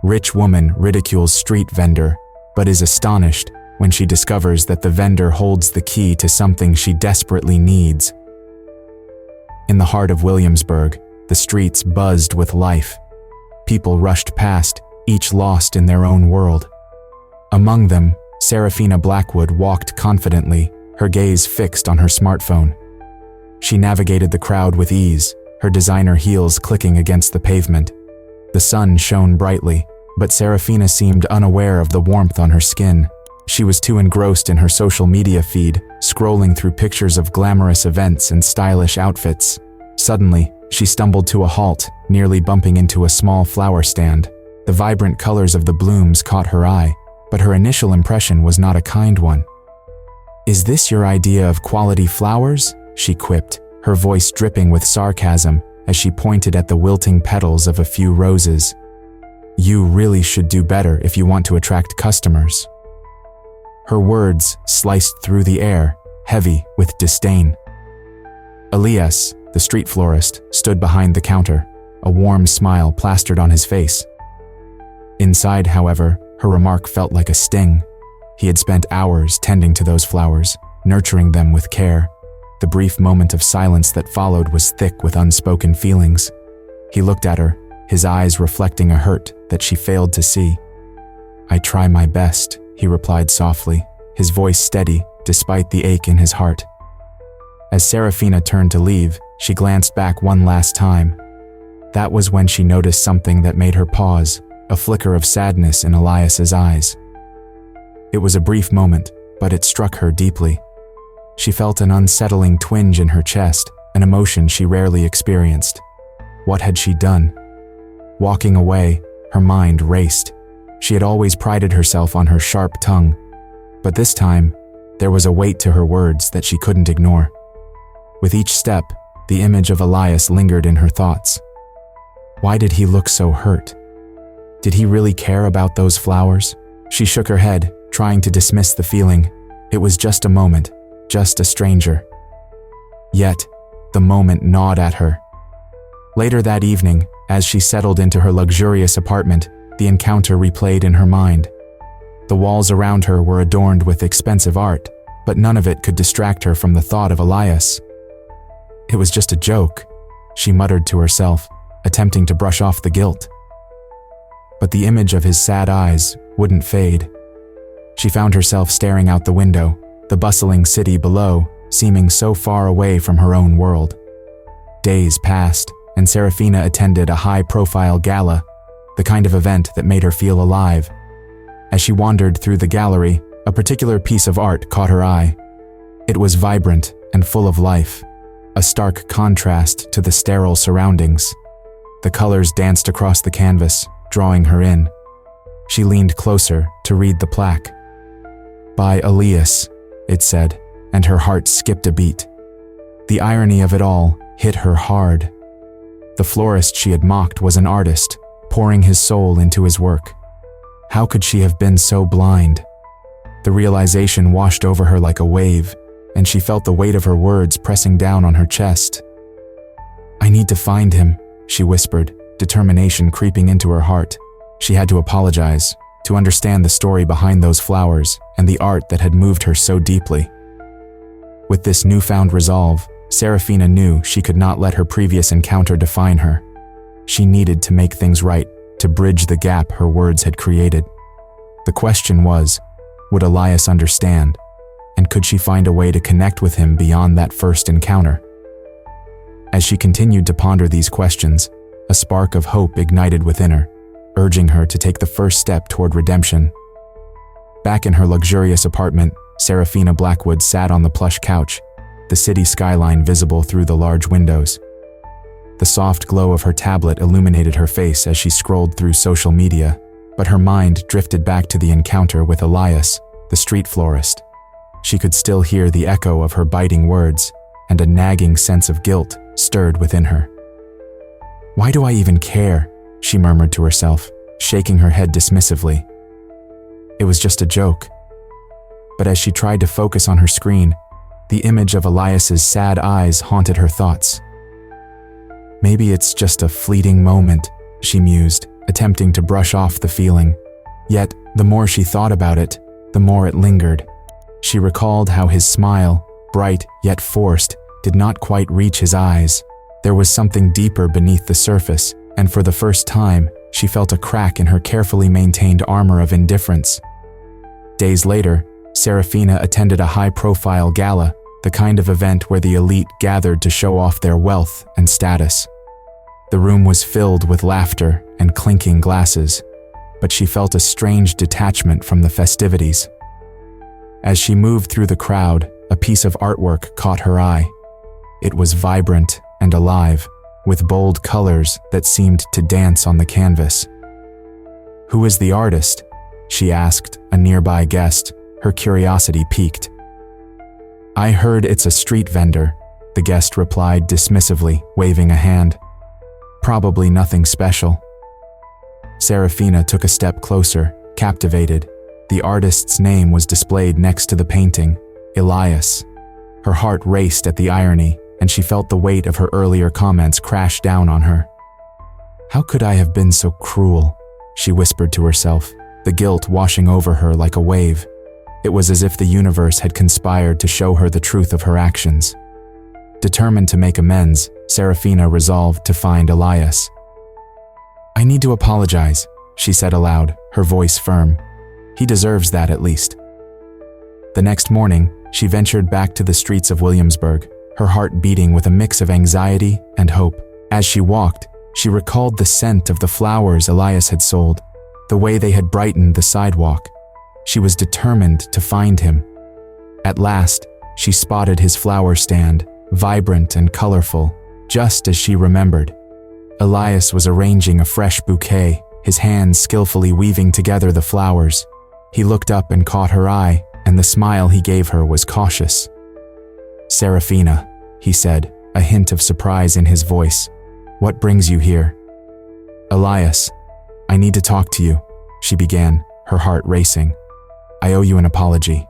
Rich woman ridicules street vendor, but is astonished when she discovers that the vendor holds the key to something she desperately needs. In the heart of Williamsburg, the streets buzzed with life. People rushed past, each lost in their own world. Among them, Serafina Blackwood walked confidently, her gaze fixed on her smartphone. She navigated the crowd with ease, her designer heels clicking against the pavement. The sun shone brightly, but Serafina seemed unaware of the warmth on her skin. She was too engrossed in her social media feed, scrolling through pictures of glamorous events and stylish outfits. Suddenly, she stumbled to a halt, nearly bumping into a small flower stand. The vibrant colors of the blooms caught her eye, but her initial impression was not a kind one. "Is this your idea of quality flowers?" she quipped, her voice dripping with sarcasm as she pointed at the wilting petals of a few roses. "You really should do better if you want to attract customers." Her words sliced through the air, heavy with disdain. Elias, the street florist, stood behind the counter, a warm smile plastered on his face. Inside, however, her remark felt like a sting. He had spent hours tending to those flowers, nurturing them with care. The brief moment of silence that followed was thick with unspoken feelings. He looked at her, his eyes reflecting a hurt that she failed to see. "I try my best," he replied softly, his voice steady despite the ache in his heart. As Serafina turned to leave, she glanced back one last time. That was when she noticed something that made her pause, a flicker of sadness in Elias's eyes. It was a brief moment, but it struck her deeply. She felt an unsettling twinge in her chest, an emotion she rarely experienced. What had she done? Walking away, her mind raced. She had always prided herself on her sharp tongue, but this time, there was a weight to her words that she couldn't ignore. With each step, the image of Elias lingered in her thoughts. Why did he look so hurt? Did he really care about those flowers? She shook her head, trying to dismiss the feeling. It was just a moment, just a stranger. Yet, the moment gnawed at her. Later that evening, as she settled into her luxurious apartment, the encounter replayed in her mind. The walls around her were adorned with expensive art, but none of it could distract her from the thought of Elias. It was just a joke, she muttered to herself, attempting to brush off the guilt. But the image of his sad eyes wouldn't fade. She found herself staring out the window, the bustling city below, seeming so far away from her own world. Days passed, and Serafina attended a high-profile gala, the kind of event that made her feel alive. As she wandered through the gallery, a particular piece of art caught her eye. It was vibrant and full of life, a stark contrast to the sterile surroundings. The colors danced across the canvas, drawing her in. She leaned closer to read the plaque. "By Elias," it said, and her heart skipped a beat. The irony of it all hit her hard. The florist she had mocked was an artist, pouring his soul into his work. How could she have been so blind? The realization washed over her like a wave, and she felt the weight of her words pressing down on her chest. "I need to find him," she whispered, determination creeping into her heart. She had to apologize, to understand the story behind those flowers and the art that had moved her so deeply. With this newfound resolve, Serafina knew she could not let her previous encounter define her. She needed to make things right, to bridge the gap her words had created. The question was, would Elias understand? And could she find a way to connect with him beyond that first encounter? As she continued to ponder these questions, a spark of hope ignited within her, urging her to take the first step toward redemption. Back in her luxurious apartment, Serafina Blackwood sat on the plush couch, the city skyline visible through the large windows. The soft glow of her tablet illuminated her face as she scrolled through social media, but her mind drifted back to the encounter with Elias, the street florist. She could still hear the echo of her biting words, and a nagging sense of guilt stirred within her. "Why do I even care?" she murmured to herself, shaking her head dismissively. It was just a joke. But as she tried to focus on her screen, the image of Elias's sad eyes haunted her thoughts. "Maybe it's just a fleeting moment," she mused, attempting to brush off the feeling. Yet, the more she thought about it, the more it lingered. She recalled how his smile, bright yet forced, did not quite reach his eyes. There was something deeper beneath the surface, and for the first time, she felt a crack in her carefully maintained armor of indifference. Days later, Serafina attended a high-profile gala, the kind of event where the elite gathered to show off their wealth and status. The room was filled with laughter and clinking glasses, but she felt a strange detachment from the festivities. As she moved through the crowd, a piece of artwork caught her eye. It was vibrant and alive, with bold colors that seemed to dance on the canvas. "Who is the artist?" she asked a nearby guest, her curiosity piqued. "I heard it's a street vendor," the guest replied dismissively, waving a hand. "Probably nothing special." Serafina took a step closer, captivated. The artist's name was displayed next to the painting, Elias. Her heart raced at the irony, and she felt the weight of her earlier comments crash down on her. "How could I have been so cruel?" she whispered to herself, the guilt washing over her like a wave. It was as if the universe had conspired to show her the truth of her actions. Determined to make amends, Serafina resolved to find Elias. "I need to apologize," she said aloud, her voice firm. "He deserves that at least." The next morning, she ventured back to the streets of Williamsburg, her heart beating with a mix of anxiety and hope. As she walked, she recalled the scent of the flowers Elias had sold, the way they had brightened the sidewalk. She was determined to find him. At last, she spotted his flower stand, vibrant and colorful, just as she remembered. Elias was arranging a fresh bouquet, his hands skillfully weaving together the flowers. He looked up and caught her eye, and the smile he gave her was cautious. "Serafina," he said, a hint of surprise in his voice. "What brings you here?" "Elias, I need to talk to you," she began, her heart racing. "I owe you an apology."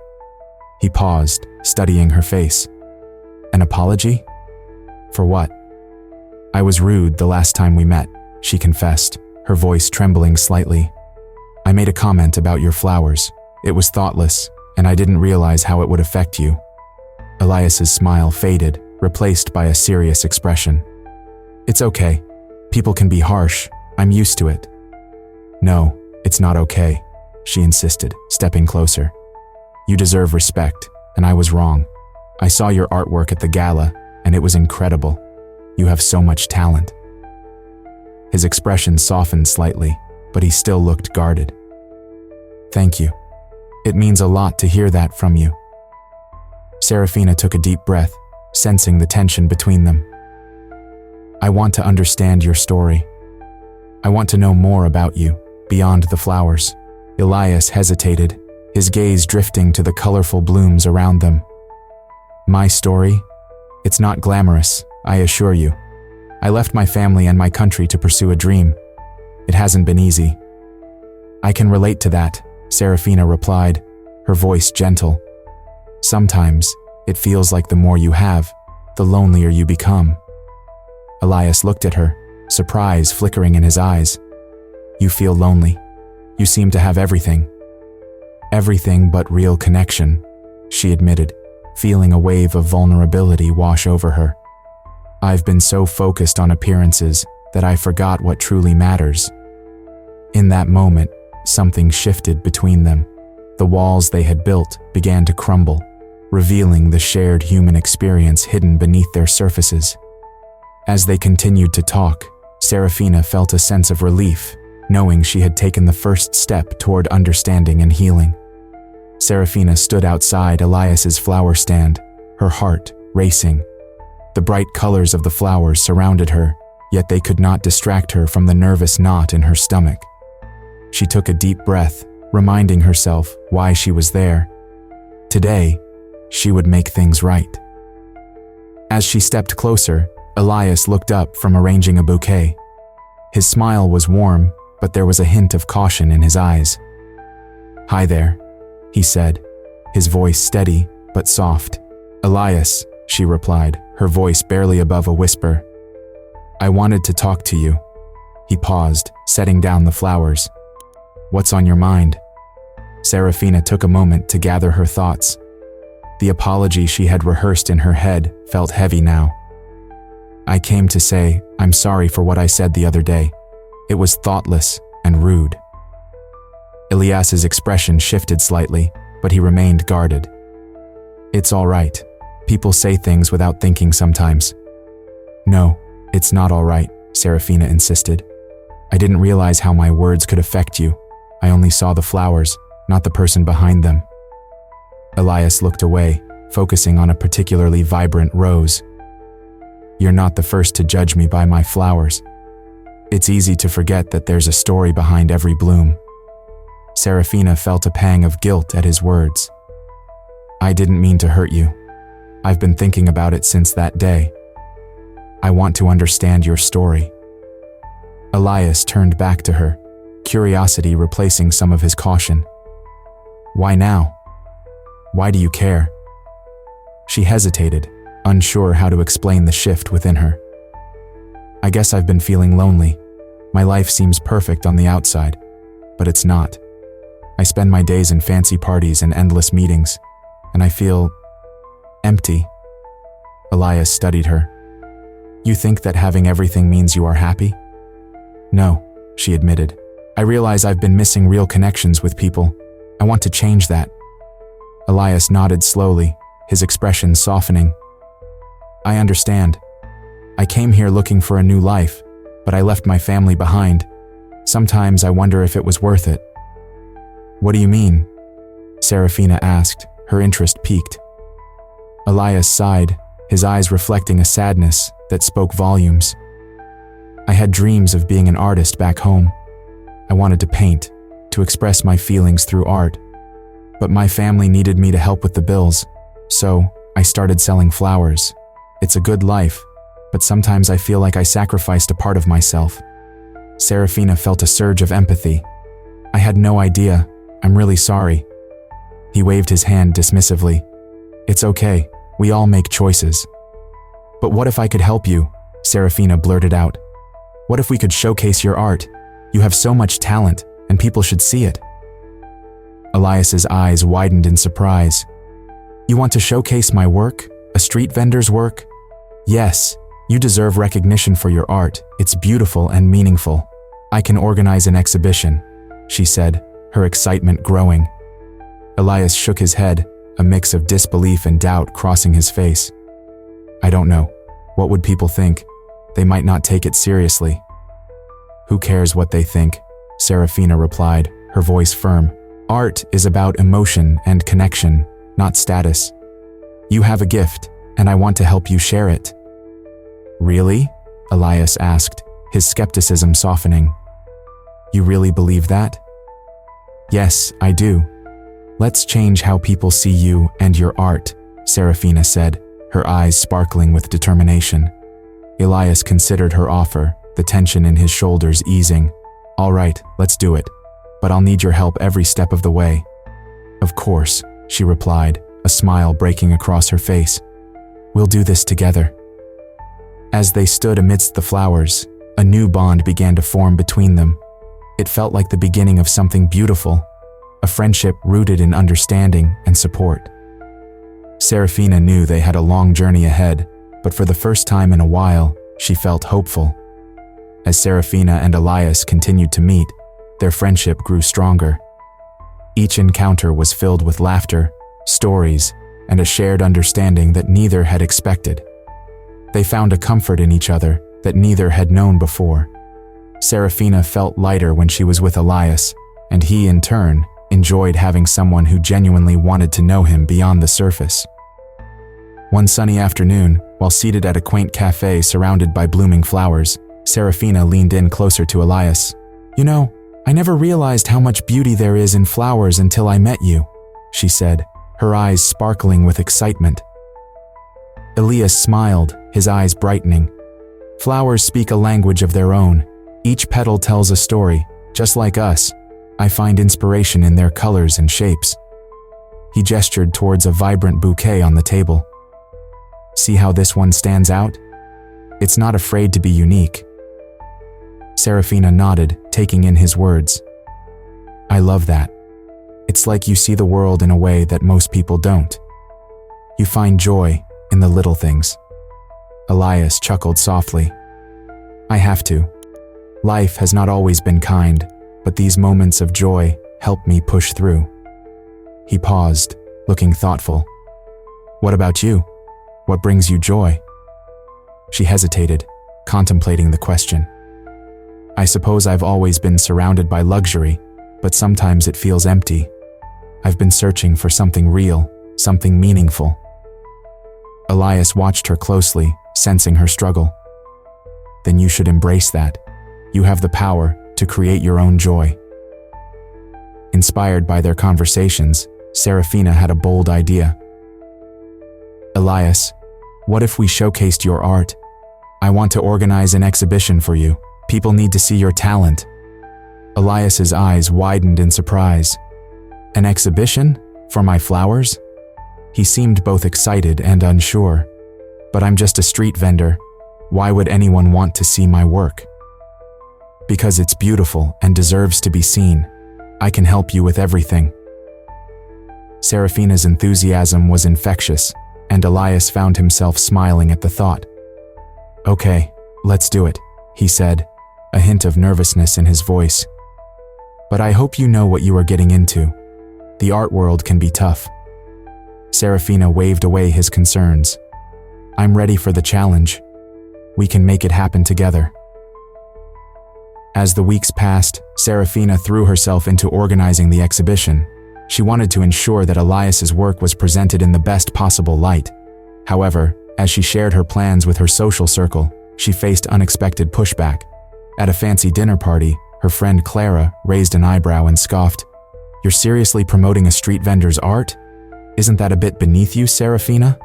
He paused, studying her face. "An apology? For what?" "I was rude the last time we met," she confessed, her voice trembling slightly. "I made a comment about your flowers. It was thoughtless, and I didn't realize how it would affect you." Elias's smile faded, replaced by a serious expression. "It's okay. People can be harsh. I'm used to it." "No, it's not okay," she insisted, stepping closer. "You deserve respect, and I was wrong. I saw your artwork at the gala, and it was incredible. You have so much talent." His expression softened slightly, but he still looked guarded. "Thank you. It means a lot to hear that from you." Serafina took a deep breath, sensing the tension between them. "I want to understand your story. I want to know more about you, beyond the flowers." Elias hesitated, his gaze drifting to the colorful blooms around them. "My story? It's not glamorous, I assure you. I left my family and my country to pursue a dream. It hasn't been easy." "I can relate to that," Serafina replied, her voice gentle. "Sometimes, it feels like the more you have, the lonelier you become." Elias looked at her, surprise flickering in his eyes. "You feel lonely. You seem to have everything." "Everything but real connection," she admitted, feeling a wave of vulnerability wash over her. "I've been so focused on appearances that I forgot what truly matters." In that moment, something shifted between them. The walls they had built began to crumble, revealing the shared human experience hidden beneath their surfaces. As they continued to talk, Serafina felt a sense of relief, knowing she had taken the first step toward understanding and healing. Serafina stood outside Elias's flower stand, her heart racing. The bright colors of the flowers surrounded her, yet they could not distract her from the nervous knot in her stomach. She took a deep breath, reminding herself why she was there. Today, she would make things right. As she stepped closer, Elias looked up from arranging a bouquet. His smile was warm, but there was a hint of caution in his eyes. "Hi there," he said, his voice steady but soft. "Elias," she replied, her voice barely above a whisper. "I wanted to talk to you." He paused, setting down the flowers. "What's on your mind?" Serafina took a moment to gather her thoughts. The apology she had rehearsed in her head felt heavy now. "I came to say I'm sorry for what I said the other day. It was thoughtless and rude." Elias's expression shifted slightly, but he remained guarded. "It's all right. People say things without thinking sometimes." "No, it's not all right," Serafina insisted. "I didn't realize how my words could affect you. I only saw the flowers, not the person behind them." Elias looked away, focusing on a particularly vibrant rose. "You're not the first to judge me by my flowers. It's easy to forget that there's a story behind every bloom." Serafina felt a pang of guilt at his words. "I didn't mean to hurt you. I've been thinking about it since that day. I want to understand your story." Elias turned back to her, curiosity replacing some of his caution. "Why now? Why do you care?" She hesitated, unsure how to explain the shift within her. "I guess I've been feeling lonely. My life seems perfect on the outside, but it's not. I spend my days in fancy parties and endless meetings, and I feel empty." Elias studied her. "You think that having everything means you are happy?" "No," she admitted. "I realize I've been missing real connections with people. I want to change that." Elias nodded slowly, his expression softening. "I understand. I came here looking for a new life, but I left my family behind. Sometimes I wonder if it was worth it." "What do you mean?" Serafina asked, her interest piqued. Elias sighed, his eyes reflecting a sadness that spoke volumes. "I had dreams of being an artist back home. I wanted to paint, to express my feelings through art. But my family needed me to help with the bills, so I started selling flowers. It's a good life, but sometimes I feel like I sacrificed a part of myself." Serafina felt a surge of empathy. "I had no idea. I'm really sorry." He waved his hand dismissively. "It's okay. We all make choices." "But what if I could help you?" Serafina blurted out. "What if we could showcase your art? You have so much talent, and people should see it." Elias's eyes widened in surprise. "You want to showcase my work? A street vendor's work?" "Yes, you deserve recognition for your art. It's beautiful and meaningful. I can organize an exhibition," she said, her excitement growing. Elias shook his head, a mix of disbelief and doubt crossing his face. "I don't know. What would people think? They might not take it seriously." "Who cares what they think?" Serafina replied, her voice firm. "Art is about emotion and connection, not status. You have a gift, and I want to help you share it." "Really?" Elias asked, his skepticism softening. "You really believe that?" "Yes, I do. Let's change how people see you and your art," Serafina said, her eyes sparkling with determination. Elias considered her offer, the tension in his shoulders easing. "All right, let's do it. But I'll need your help every step of the way." "Of course," she replied, a smile breaking across her face. "We'll do this together." As they stood amidst the flowers, a new bond began to form between them. It felt like the beginning of something beautiful, a friendship rooted in understanding and support. Serafina knew they had a long journey ahead, but for the first time in a while, she felt hopeful. As Serafina and Elias continued to meet, their friendship grew stronger. Each encounter was filled with laughter, stories, and a shared understanding that neither had expected. They found a comfort in each other that neither had known before. Serafina felt lighter when she was with Elias, and he, in turn, enjoyed having someone who genuinely wanted to know him beyond the surface. One sunny afternoon, while seated at a quaint cafe surrounded by blooming flowers, Serafina leaned in closer to Elias. "You know, I never realized how much beauty there is in flowers until I met you," she said, her eyes sparkling with excitement. Elias smiled, his eyes brightening. "Flowers speak a language of their own. Each petal tells a story, just like us. I find inspiration in their colors and shapes." He gestured towards a vibrant bouquet on the table. "See how this one stands out? It's not afraid to be unique." Serafina nodded, taking in his words. I love that. It's like you see the world in a way that most people don't. You find joy in the little things. Elias chuckled softly. I have to. Life has not always been kind, but these moments of joy help me push through. He paused, looking thoughtful. What about you? What brings you joy? She hesitated, contemplating the question. I suppose I've always been surrounded by luxury, but sometimes it feels empty. I've been searching for something real, something meaningful. Elias watched her closely, sensing her struggle. Then you should embrace that. You have the power to create your own joy. Inspired by their conversations, Serafina had a bold idea. Elias, what if we showcased your art? I want to organize an exhibition for you. People need to see your talent. Elias's eyes widened in surprise. An exhibition? For my flowers? He seemed both excited and unsure. But I'm just a street vendor. Why would anyone want to see my work? Because it's beautiful and deserves to be seen. I can help you with everything. Serafina's enthusiasm was infectious, and Elias found himself smiling at the thought. Okay, let's do it, he said, a hint of nervousness in his voice. But I hope you know what you are getting into. The art world can be tough. Serafina waved away his concerns. I'm ready for the challenge. We can make it happen together. As the weeks passed, Serafina threw herself into organizing the exhibition. She wanted to ensure that Elias's work was presented in the best possible light. However, as she shared her plans with her social circle, she faced unexpected pushback. At a fancy dinner party, her friend Clara raised an eyebrow and scoffed. You're seriously promoting a street vendor's art? Isn't that a bit beneath you, Serafina?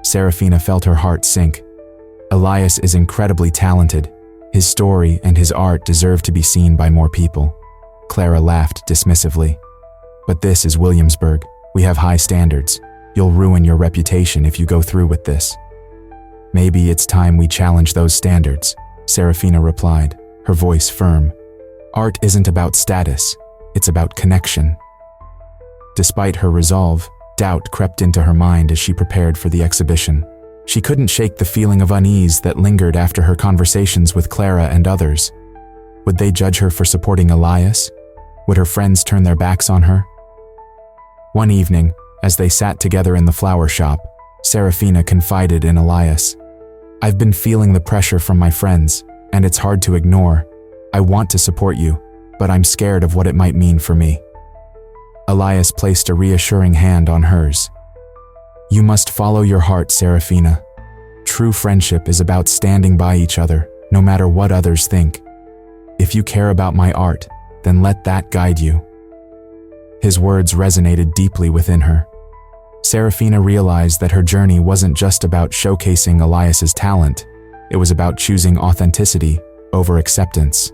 Serafina felt her heart sink. Elias is incredibly talented. His story and his art deserve to be seen by more people. Clara laughed dismissively. But this is Williamsburg. We have high standards. You'll ruin your reputation if you go through with this. Maybe it's time we challenge those standards, Serafina replied, her voice firm. Art isn't about status. It's about connection. Despite her resolve, doubt crept into her mind as she prepared for the exhibition. She couldn't shake the feeling of unease that lingered after her conversations with Clara and others. Would they judge her for supporting Elias? Would her friends turn their backs on her? One evening, as they sat together in the flower shop, Serafina confided in Elias. I've been feeling the pressure from my friends, and it's hard to ignore. I want to support you, but I'm scared of what it might mean for me. Elias placed a reassuring hand on hers. You must follow your heart, Serafina. True friendship is about standing by each other, no matter what others think. If you care about my art, then let that guide you. His words resonated deeply within her. Serafina realized that her journey wasn't just about showcasing Elias's talent, it was about choosing authenticity over acceptance.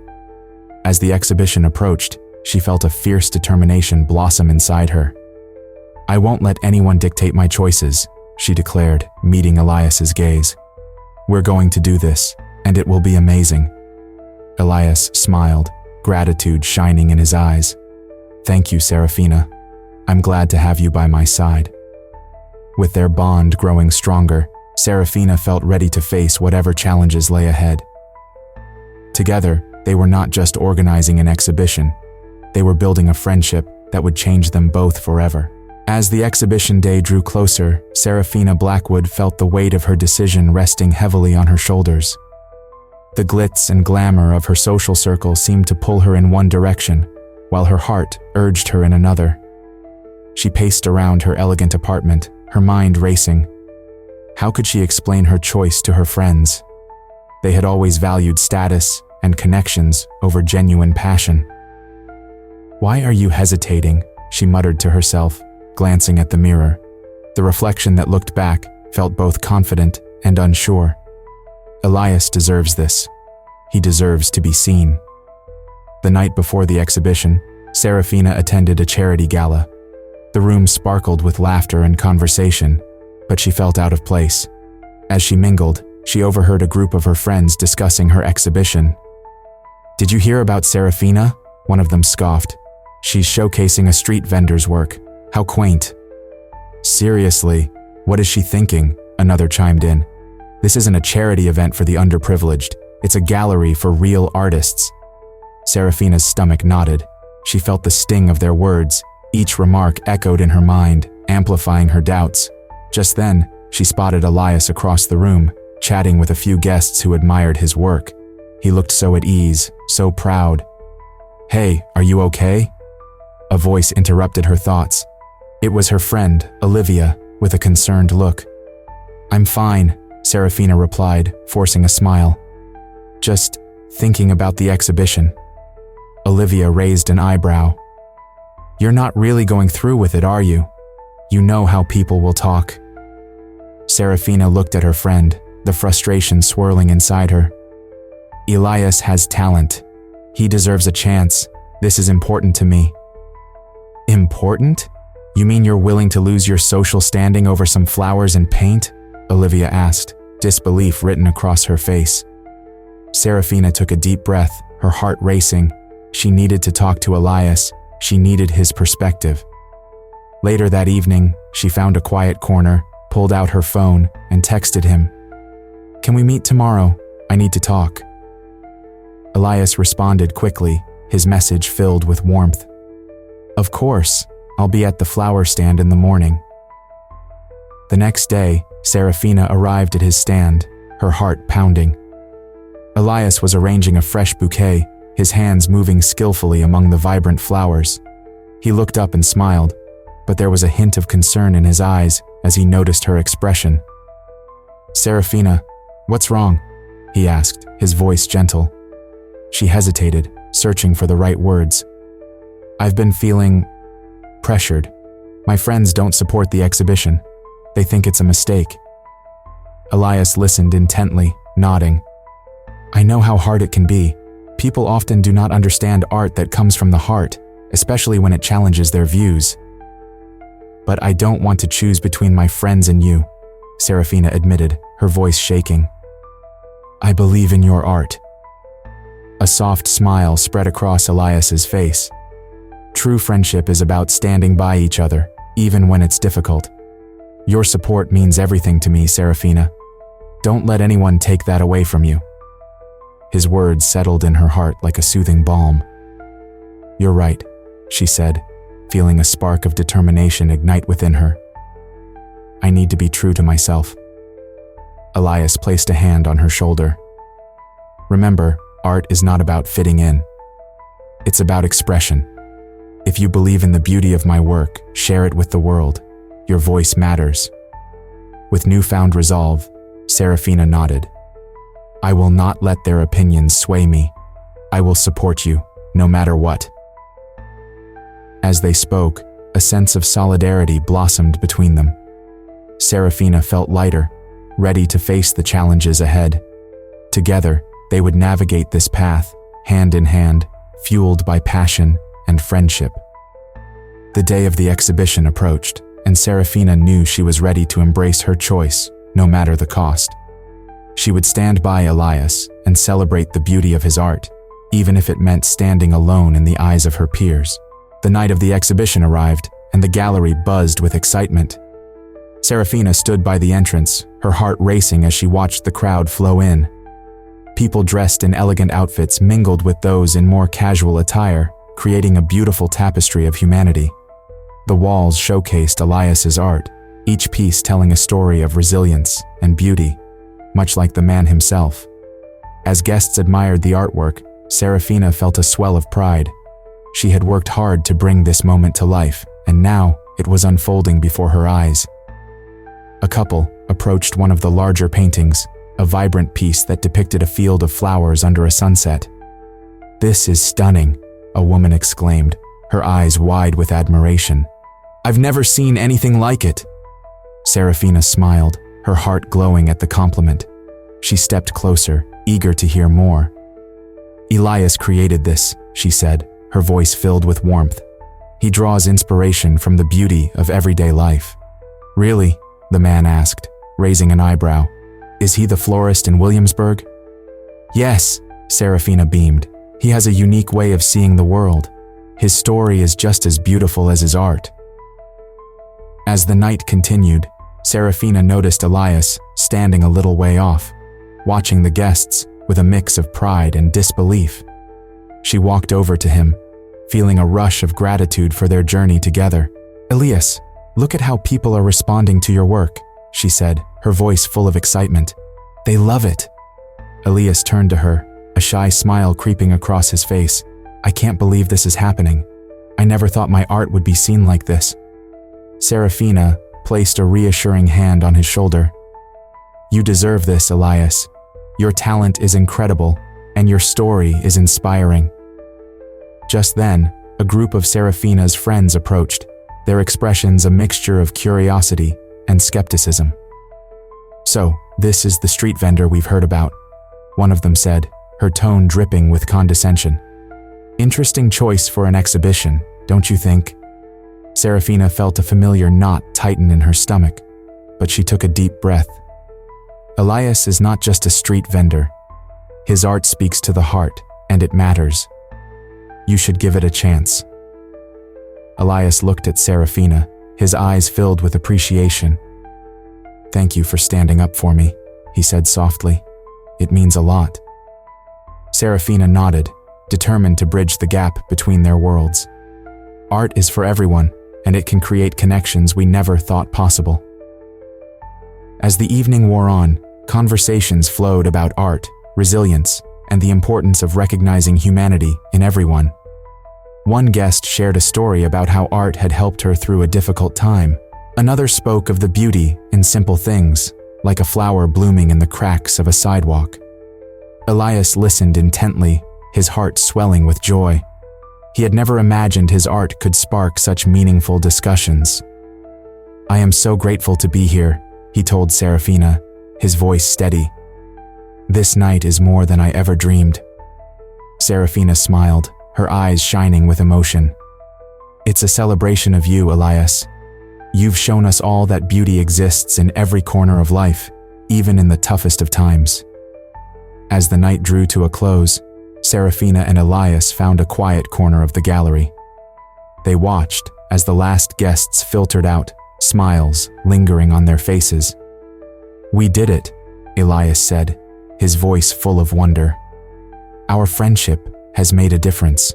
As the exhibition approached, she felt a fierce determination blossom inside her. I won't let anyone dictate my choices, she declared, meeting Elias's gaze. We're going to do this, and it will be amazing. Elias smiled, gratitude shining in his eyes. Thank you, Serafina. I'm glad to have you by my side. With their bond growing stronger, Serafina felt ready to face whatever challenges lay ahead. Together, they were not just organizing an exhibition. They were building a friendship that would change them both forever. As the exhibition day drew closer, Serafina Blackwood felt the weight of her decision resting heavily on her shoulders. The glitz and glamour of her social circle seemed to pull her in one direction, while her heart urged her in another. She paced around her elegant apartment, her mind racing. How could she explain her choice to her friends? They had always valued status and connections over genuine passion. Why are you hesitating? She muttered to herself, glancing at the mirror. The reflection that looked back felt both confident and unsure. Elias deserves this. He deserves to be seen. The night before the exhibition, Serafina attended a charity gala. The room sparkled with laughter and conversation, but she felt out of place. As she mingled, she overheard a group of her friends discussing her exhibition. Did you hear about Serafina? One of them scoffed. She's showcasing a street vendor's work. How quaint. Seriously, what is she thinking? Another chimed in. This isn't a charity event for the underprivileged. It's a gallery for real artists. Serafina's stomach knotted. She felt the sting of their words. Each remark echoed in her mind, amplifying her doubts. Just then, she spotted Elias across the room, chatting with a few guests who admired his work. He looked so at ease, so proud. Hey, are you okay? A voice interrupted her thoughts. It was her friend, Olivia, with a concerned look. I'm fine, Serafina replied, forcing a smile. Just thinking about the exhibition. Olivia raised an eyebrow. You're not really going through with it, are you? You know how people will talk. Serafina looked at her friend, the frustration swirling inside her. Elias has talent. He deserves a chance. This is important to me. Important? You mean you're willing to lose your social standing over some flowers and paint? Olivia asked, disbelief written across her face. Serafina took a deep breath, her heart racing. She needed to talk to Elias. She needed his perspective. Later that evening, she found a quiet corner, pulled out her phone, and texted him. Can we meet tomorrow? I need to talk. Elias responded quickly, his message filled with warmth. Of course, I'll be at the flower stand in the morning. The next day, Serafina arrived at his stand, her heart pounding. Elias was arranging a fresh bouquet, his hands moving skillfully among the vibrant flowers. He looked up and smiled, but there was a hint of concern in his eyes as he noticed her expression. Serafina, what's wrong? He asked, his voice gentle. She hesitated, searching for the right words. I've been feeling pressured. My friends don't support the exhibition. They think it's a mistake. Elias listened intently, nodding. I know how hard it can be. People often do not understand art that comes from the heart, especially when it challenges their views. But I don't want to choose between my friends and you, Serafina admitted, her voice shaking. I believe in your art. A soft smile spread across Elias's face. True friendship is about standing by each other, even when it's difficult. Your support means everything to me, Serafina. Don't let anyone take that away from you. His words settled in her heart like a soothing balm. You're right, she said, feeling a spark of determination ignite within her. I need to be true to myself. Elias placed a hand on her shoulder. Remember, art is not about fitting in. It's about expression. If you believe in the beauty of my work, share it with the world. Your voice matters. With newfound resolve, Serafina nodded. I will not let their opinions sway me. I will support you, no matter what. As they spoke, a sense of solidarity blossomed between them. Serafina felt lighter, ready to face the challenges ahead. Together, they would navigate this path, hand in hand, fueled by passion and friendship. The day of the exhibition approached, and Serafina knew she was ready to embrace her choice, no matter the cost. She would stand by Elias and celebrate the beauty of his art, even if it meant standing alone in the eyes of her peers. The night of the exhibition arrived, and the gallery buzzed with excitement. Serafina stood by the entrance, her heart racing as she watched the crowd flow in. People dressed in elegant outfits mingled with those in more casual attire, creating a beautiful tapestry of humanity. The walls showcased Elias's art, each piece telling a story of resilience and beauty, much like the man himself. As guests admired the artwork, Serafina felt a swell of pride. She had worked hard to bring this moment to life, and now it was unfolding before her eyes. A couple approached one of the larger paintings, a vibrant piece that depicted a field of flowers under a sunset. This is stunning, a woman exclaimed, her eyes wide with admiration. I've never seen anything like it. Serafina smiled, her heart glowing at the compliment. She stepped closer, eager to hear more. Elias created this, she said, her voice filled with warmth. He draws inspiration from the beauty of everyday life. Really? The man asked, raising an eyebrow. Is he the florist in Williamsburg? Yes, Serafina beamed. He has a unique way of seeing the world. His story is just as beautiful as his art. As the night continued, Serafina noticed Elias standing a little way off, watching the guests with a mix of pride and disbelief. She walked over to him, feeling a rush of gratitude for their journey together. "Elias, look at how people are responding to your work," she said, her voice full of excitement. "They love it." Elias turned to her, a shy smile creeping across his face. "I can't believe this is happening. I never thought my art would be seen like this." Serafina placed a reassuring hand on his shoulder. "You deserve this, Elias. Your talent is incredible, and your story is inspiring." Just then, a group of Serafina's friends approached, their expressions a mixture of curiosity and skepticism. "So, this is the street vendor we've heard about," one of them said, her tone dripping with condescension. "Interesting choice for an exhibition, don't you think?" Serafina felt a familiar knot tighten in her stomach, but she took a deep breath. Elias is not just a street vendor. His art speaks to the heart, and it matters. You should give it a chance. Elias looked at Serafina, his eyes filled with appreciation. "Thank you for standing up for me," he said softly. "It means a lot." Serafina nodded, determined to bridge the gap between their worlds. Art is for everyone, and it can create connections we never thought possible. As the evening wore on, conversations flowed about art, resilience, and the importance of recognizing humanity in everyone. One guest shared a story about how art had helped her through a difficult time. Another spoke of the beauty in simple things, like a flower blooming in the cracks of a sidewalk. Elias listened intently, his heart swelling with joy. He had never imagined his art could spark such meaningful discussions. "I am so grateful to be here," he told Serafina, his voice steady. "This night is more than I ever dreamed." Serafina smiled, her eyes shining with emotion. "It's a celebration of you, Elias. You've shown us all that beauty exists in every corner of life, even in the toughest of times." As the night drew to a close, Serafina and Elias found a quiet corner of the gallery. They watched as the last guests filtered out, smiles lingering on their faces. "We did it," Elias said, his voice full of wonder. "Our friendship has made a difference."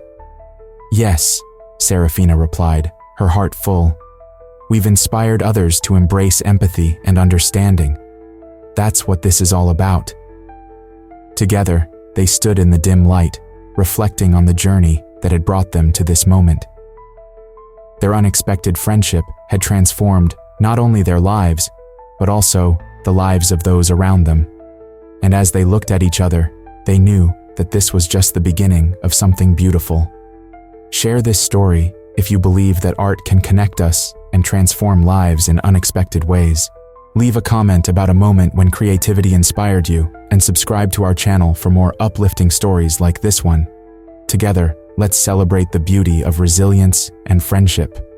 "Yes," Serafina replied, her heart full. "We've inspired others to embrace empathy and understanding. That's what this is all about." Together, they stood in the dim light, reflecting on the journey that had brought them to this moment. Their unexpected friendship had transformed not only their lives, but also the lives of those around them. And as they looked at each other, they knew that this was just the beginning of something beautiful. Share this story if you believe that art can connect us and transform lives in unexpected ways. Leave a comment about a moment when creativity inspired you, and subscribe to our channel for more uplifting stories like this one. Together, let's celebrate the beauty of resilience and friendship.